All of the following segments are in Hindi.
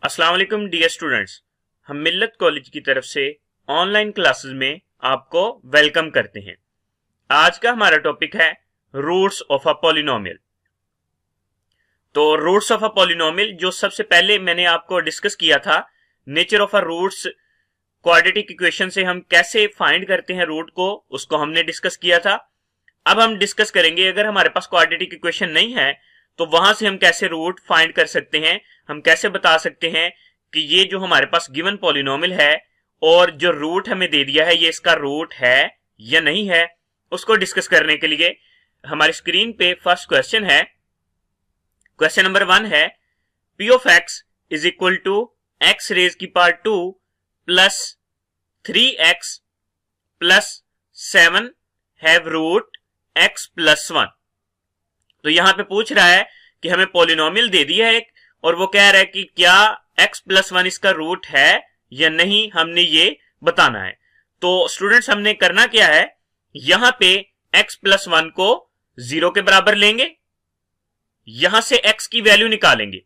अस्सलाम वालेकुम डियर स्टूडेंट्स, हम मिल्लत कॉलेज की तरफ से ऑनलाइन क्लासेस में आपको वेलकम करते हैं। आज का हमारा टॉपिक है रूट्स ऑफ अ पॉलिनोमियल। तो रूट्स ऑफ अ पॉलिनोमियल जो सबसे पहले मैंने आपको डिस्कस किया था, nature of a roots, quadratic equation से हम कैसे फाइंड करते हैं रूट को, उसको हमने डिस्कस किया था। अब हम डिस्कस करेंगे अगर हमारे पास क्वाड्रेटिक इक्वेशन नहीं है तो वहां से हम कैसे रूट फाइंड कर सकते हैं, हम कैसे बता सकते हैं कि ये जो हमारे पास गिवन पॉलिनोमियल है और जो रूट हमें दे दिया है ये इसका रूट है या नहीं है। उसको डिस्कस करने के लिए हमारी स्क्रीन पे फर्स्ट क्वेश्चन है। क्वेश्चन नंबर 1 है p of x is equal to x raise की power 2 plus 3x plus 7 have root x plus 1। तो यहां पे पूछ रहा है कि हमें पॉलिनोमियल दे दिया है एक, और वो कह रहा है कि क्या x प्लस 1 इसका रूट है या नहीं, हमने ये बताना है। तो स्टूडेंट्स हमने करना क्या है, यहां पे x प्लस 1 को 0 के बराबर लेंगे, यहां से x की वैल्यू निकालेंगे।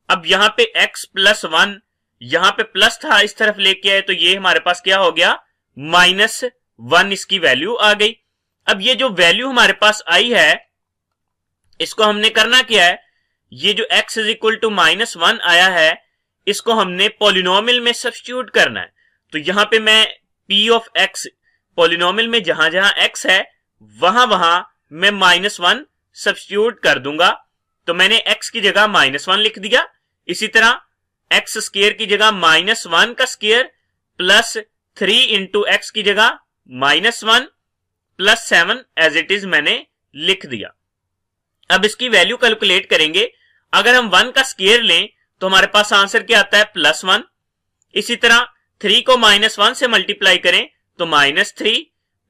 अब यहां पे x प्लस 1, यहां पे प्लस था, इस तरफ लेके आए तो ये हमारे पास क्या हो गया, -1 इसकी वैल्यू आ गई। अब ये जो वैल्यू हमारे पास आई है इसको हमने करना क्या है, ये जो x इज इक्वल टू -1 आया है इसको हमने पॉलिनोमियल में सब्स्टिट्यूट करना है। तो यहां पे मैं p ऑफ x, पॉलिनोमियल में जहां जहां x है वहां वहां मैं -1 सब्स्टिट्यूट कर दूंगा। तो मैंने x की जगह -1 लिख दिया। इसी तरह x स्क्वायर की जगह -1 का स्क्वायर प्लस 3 इंटू x की जगह -1 प्लस 7 एज इट इज मैंने लिख दिया। अब इसकी वैल्यू कैलकुलेट करेंगे। अगर हम 1 का स्क्वायर लें तो हमारे पास आंसर क्या आता है, +1। इसी तरह 3 को -1 से मल्टीप्लाई करें तो -3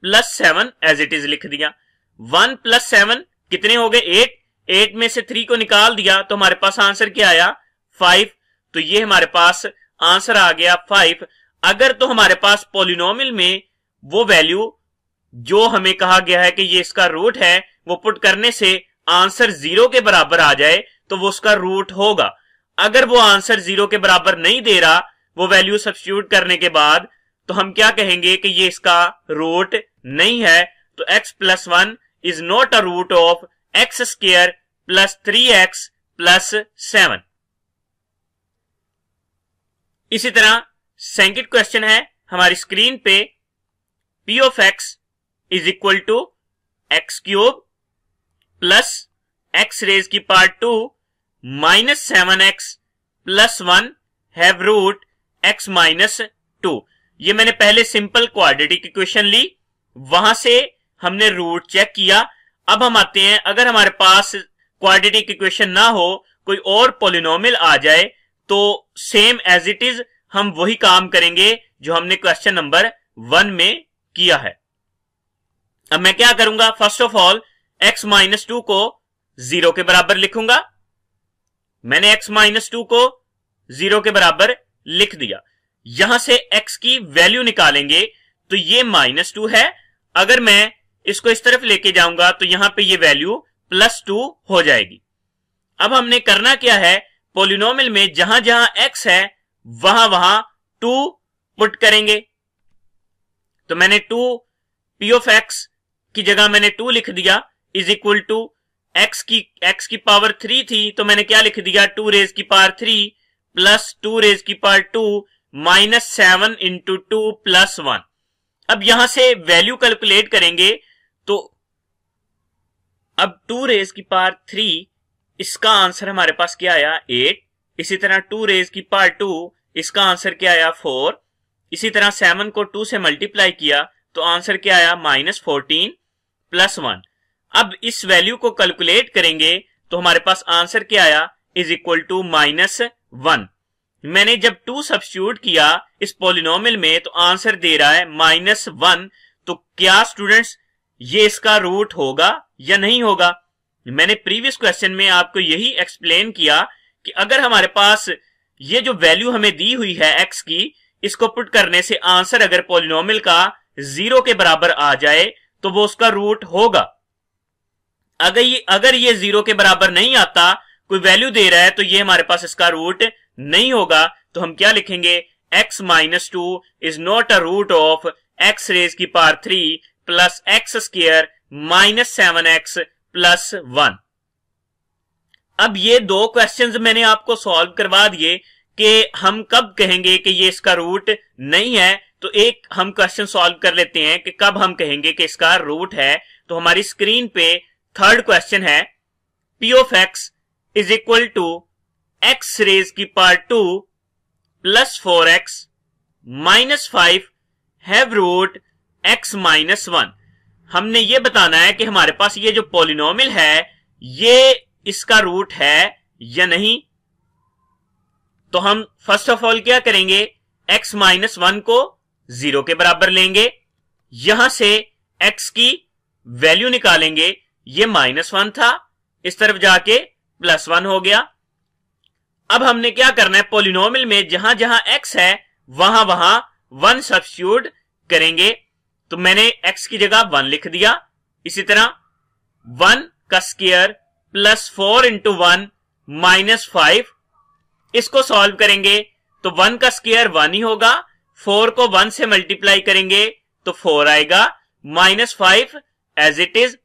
प्लस 7 एज इट इज लिख दिया। 1 प्लस 7 कितने हो गए, 8 में से 3 को निकाल दिया तो हमारे पास आंसर क्या आया, 5। तो ये हमारे पास आंसर आ गया 5। अगर तो हमारे पास पॉलिनोमियल में वो वैल्यू जो हमें कहा गया है कि ये इसका रूट है वो पुट करने से आंसर 0 के बराबर आ जाए तो वो उसका रूट होगा। अगर वो आंसर 0 के बराबर नहीं दे रहा वो वैल्यू सब्स्टिट्यूट करने के बाद, तो हम क्या कहेंगे कि ये इसका रूट नहीं है। तो x plus 1 is not a root of x square plus 3x plus 7। इसी तरह सेकंड क्वेश्चन है हमारी स्क्रीन पे, p of x is equal to x cube plus x raise की power 2 minus 7x plus 1 have root x minus 2। ये मैंने पहले सिंपल क्वाड्रेटिक इक्वेशन ली, वहां से हमने रूट चेक किया। अब हम आते हैं, अगर हमारे पास क्वाड्रेटिक इक्वेशन ना हो, कोई और पॉलिनोमियल आ जाए तो सेम एज इट इज हम वही काम करेंगे जो हमने क्वेश्चन नंबर 1 में किया है। अब मैं क्या करूंगा, first of all x minus 2 को 0 के बराबर लिखूंगा। मैंने x माइनस 2 को 0 के बराबर लिख दिया। यहां से x की वैल्यू निकालेंगे तो ये -2 है। अगर मैं इसको इस तरफ लेके जाऊंगा तो यहां पे ये वैल्यू +2 हो जाएगी। अब हमने करना क्या है, पॉलिनोमियल में जहां जहां x है वहां वहां 2 पुट करेंगे। तो मैंने 2 p ऑफ x की जगह मैंने 2 लिख दिया, इज इक्वल टू x की पावर 3 थी तो मैंने क्या लिख दिया, 2 रेज की पावर 3 प्लस 2 रेज की पावर 2 माइनस 7 इंटू 2 प्लस 1। अब यहां से वैल्यू कैलकुलेट करेंगे तो अब 2 रेज की पावर 3 इसका आंसर हमारे पास क्या आया, 8। इसी तरह 2 रेज की पावर 2 इसका आंसर क्या आया, 4। इसी तरह 7 को 2 से मल्टीप्लाई किया तो आंसर क्या आया, -14 प्लस 1। अब इस वैल्यू को कैलकुलेट करेंगे तो हमारे पास आंसर क्या आया, इज इक्वल टू -1। मैंने जब 2 सब्स्टिट्यूट किया इस पॉलिनोमियल में तो आंसर दे रहा है -1। तो क्या स्टूडेंट्स ये इसका रूट होगा या नहीं होगा? मैंने प्रीवियस क्वेश्चन में आपको यही एक्सप्लेन किया कि अगर हमारे पास ये जो वैल्यू हमें दी हुई है x की, इसको पुट करने से आंसर अगर पॉलिनोमियल का 0 के बराबर आ जाए तो वो उसका रूट होगा। अगर ये 0 के बराबर नहीं आता, कोई वैल्यू दे रहा है, तो ये हमारे पास इसका रूट नहीं होगा तो हम क्या लिखेंगे, x minus 2 is not a root of x raise की power 3 plus x square minus 7x plus 1। अब ये दो क्वेश्चंस मैंने आपको सॉल्व करवा दिए कि हम कब कहेंगे कि ये इसका रूट नहीं है। तो एक हम क्वेश्चन सॉल्व कर लेते हैं कि कब हम कहेंगे कि इसका रूट है। तो हमारी स्क्रीन पे थर्ड क्वेश्चन है, p of x is equal to x raise की power 2 plus 4x minus 5 have root x minus 1। हमने ये बताना है कि हमारे पास ये जो पॉलिनोमियल है ये इसका रूट है या नहीं। तो हम फर्स्ट ऑफ ऑल क्या करेंगे, x माइनस 1 को 0 के बराबर लेंगे, यहां से x की वैल्यू निकालेंगे, ये -1 था, इस तरफ जाके +1 हो गया। अब हमने क्या करना है, पॉलिनोमियल में जहां जहां x है वहां वहां 1 सब्स्टिट्यूट करेंगे। तो मैंने x की जगह 1 लिख दिया। इसी तरह 1 का स्क्वायर प्लस 4 इंटू 1 माइनस 5, इसको सॉल्व करेंगे तो 1 का स्क्वायर 1 ही होगा, 4 को 1 से मल्टीप्लाई करेंगे तो 4 आएगा, माइनस 5 एज इट इज।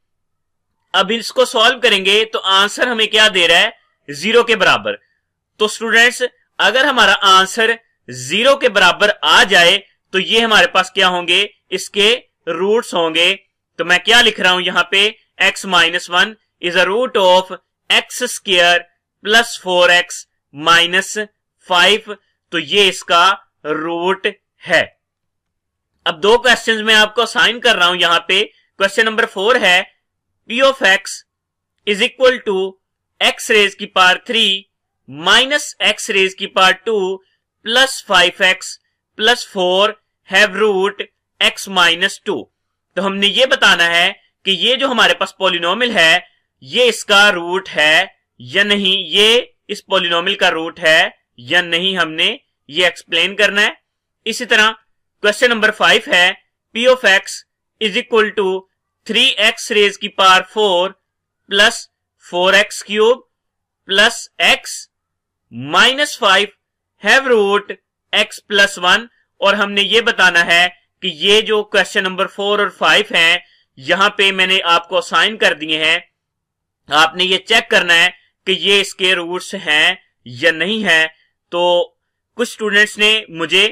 अब इसको सॉल्व करेंगे तो आंसर हमें क्या दे रहा है, 0 के बराबर। तो स्टूडेंट्स अगर हमारा आंसर 0 के बराबर आ जाए तो ये हमारे पास क्या होंगे, इसके रूट्स होंगे। तो मैं क्या लिख रहा हूं यहां पे, x minus 1 is a root of x square plus 4x minus 5। तो ये इसका रूट है। अब दो क्वेश्चंस मैं आपको असाइन कर रहा हूं यहां पे। क्वेश्चन नंबर 4 है, p of x is equal to x raise की पावर 3 माइनस x रेज की power 2 plus 5x plus 4 have root x minus 2। तो हमने ये बताना है कि ये जो हमारे पास पॉलिनोमियल है ये इसका रूट है या नहीं, ये इस पॉलिनोमियल का रूट है या नहीं, हमने ये एक्सप्लेन करना है। इसी तरह क्वेश्चन नंबर 5 है, p of x is equal to 3x raise की power 4 plus 4x cube plus x minus 5 have root x plus 1। और हमने ये बताना है कि ये जो क्वेश्चन नंबर 4 और 5 हैं यहां पे मैंने आपको असाइन कर दिए हैं, आपने ये चेक करना है कि ये इसके रूट्स हैं या नहीं है। तो कुछ स्टूडेंट्स ने मुझे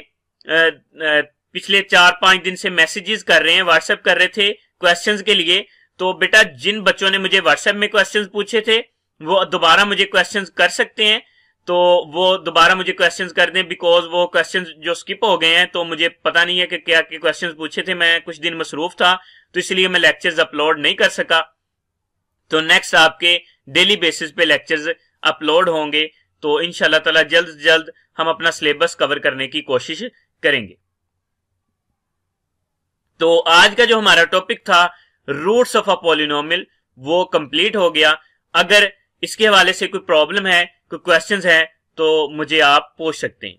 पिछले 4-5 दिन से मैसेजेस कर रहे हैं, व्हाट्सएप कर रहे थे क्वेश्चंस के लिए। तो बेटा जिन बच्चों ने मुझे व्हाट्सएप में क्वेश्चंस पूछे थे वो दोबारा मुझे क्वेश्चंस कर सकते हैं, तो वो दोबारा मुझे क्वेश्चंस कर दें, बिकॉज वो क्वेश्चंस जो स्किप हो गए हैं तो मुझे पता नहीं है कि क्या क्या क्वेश्चंस पूछे थे। मैं कुछ दिन मसरूफ था तो इसलिए मैं लेक्चर्स अपलोड नहीं कर सका। तो नेक्स्ट आपके डेली बेसिस पे लेक्चर्स अपलोड होंगे। तो इंशाल्लाह ताला जल्द से जल्द हम अपना सिलेबस कवर करने की कोशिश करेंगे। तो आज का जो हमारा टॉपिक था रूट्स ऑफ अ पॉलिनोमियल वो कंप्लीट हो गया। अगर इसके हवाले से कोई प्रॉब्लम है, कोई क्वेश्चंस है तो मुझे आप पूछ सकते हैं।